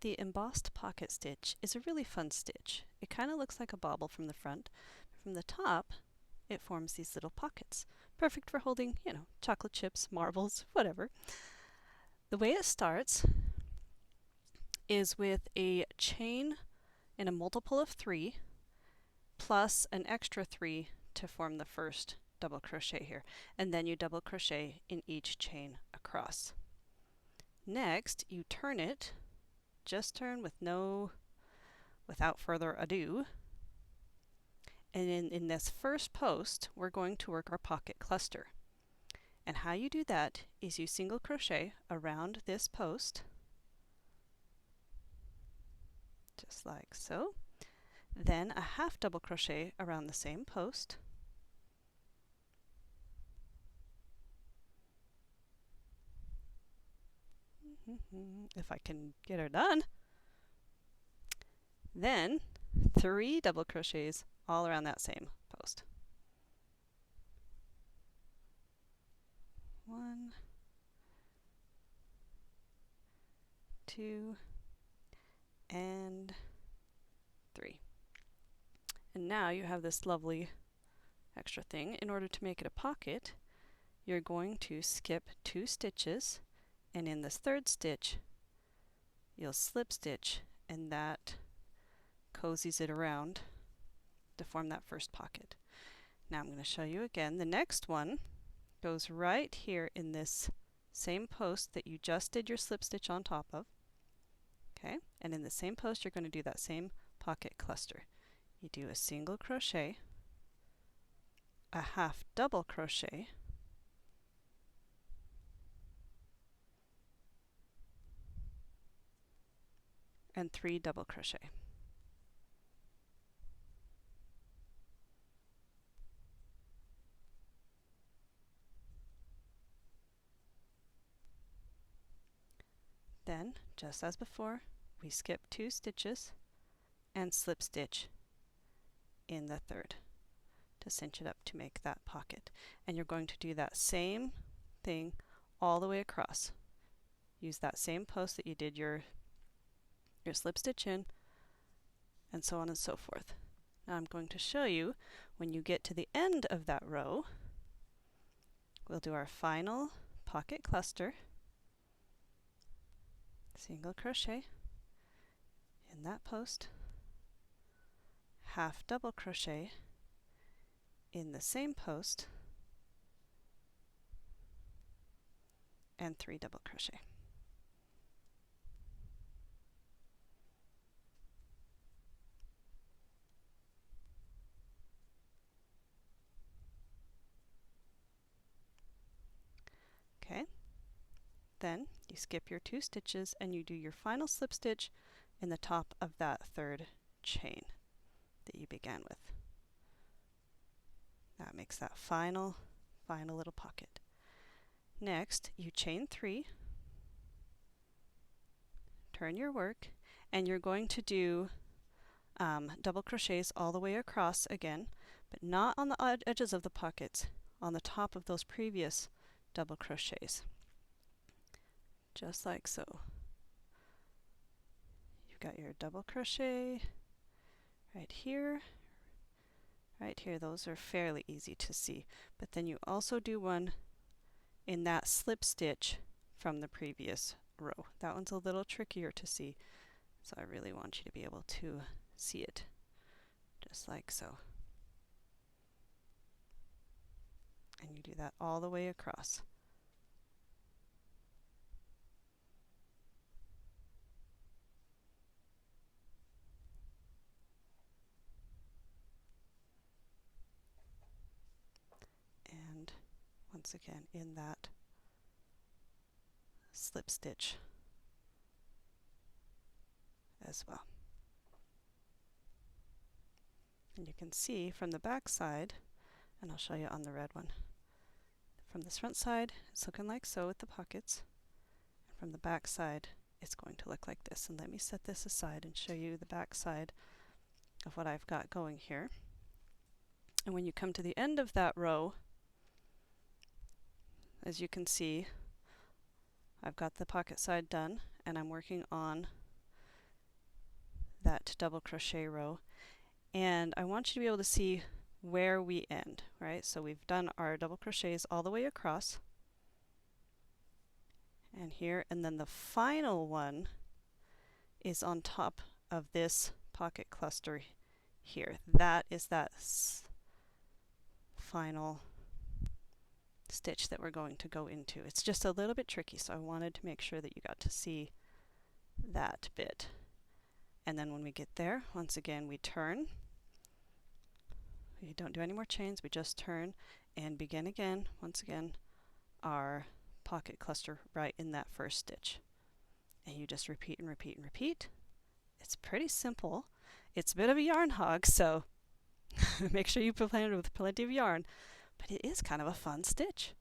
The embossed pocket stitch is a really fun stitch. It kind of looks like a bauble from the front. From the top, it forms these little pockets. Perfect for holding, chocolate chips, marbles, whatever. The way it starts is with a chain in a multiple of 3 plus an extra 3 to form the first double crochet here. And then you double crochet in each chain across. Next, you turn it, just turn without further ado. And in this first post, we're going to work our pocket cluster. And how you do that is you single crochet around this post, just like so. Then a half double crochet around the same post. If I can get her done. Then 3 double crochets all around that same post. 1, 2, and 3. And now you have this lovely extra thing. In order to make it a pocket, you're going to skip 2 stitches, and in this third stitch you'll slip stitch, and that cozies it around to form that first pocket. Now I'm going to show you again. The next one goes right here in this same post that you just did your slip stitch on top of. Okay, and in the same post you're going to do that same pocket cluster. You do a single crochet, a half double crochet, and 3 double crochet. Then, just as before, we skip 2 stitches and slip stitch in the third to cinch it up to make that pocket. And you're going to do that same thing all the way across. Use that same post that you did your slip stitch in, and so on and so forth. Now I'm going to show you when you get to the end of that row, we'll do our final pocket cluster. Single crochet in that post, half double crochet in the same post, and 3 double crochet. Okay, then you skip your 2 stitches and you do your final slip stitch in the top of that third chain that you began with. That makes that final little pocket. Next, you chain 3, turn your work, and you're going to do double crochets all the way across again, but not on the edges of the pockets, on the top of those previous double crochets. Just like so. You've got your double crochet right here, right here. Those are fairly easy to see. But then you also do one in that slip stitch from the previous row. That one's a little trickier to see, so I really want you to be able to see it, just like so. And you do that all the way across. And once again in that slip stitch as well. And you can see from the back side, and I'll show you on the red one, from this front side it's looking like so with the pockets, and from the back side it's going to look like this. And let me set this aside and show you the back side of what I've got going here. And when you come to the end of that row, as you can see, I've got the pocket side done, and I'm working on that double crochet row, and I want you to be able to see where we end, right? So we've done our double crochets all the way across and here, and then the final one is on top of this pocket cluster here. That is that final stitch that we're going to go into. It's just a little bit tricky, so I wanted to make sure that you got to see that bit. And then when we get there, once again we turn. We don't do any more chains, we just turn and begin again, once again, our pocket cluster right in that first stitch. And you just repeat and repeat and repeat. It's pretty simple. It's a bit of a yarn hog, so make sure you plan it with plenty of yarn, but it is kind of a fun stitch.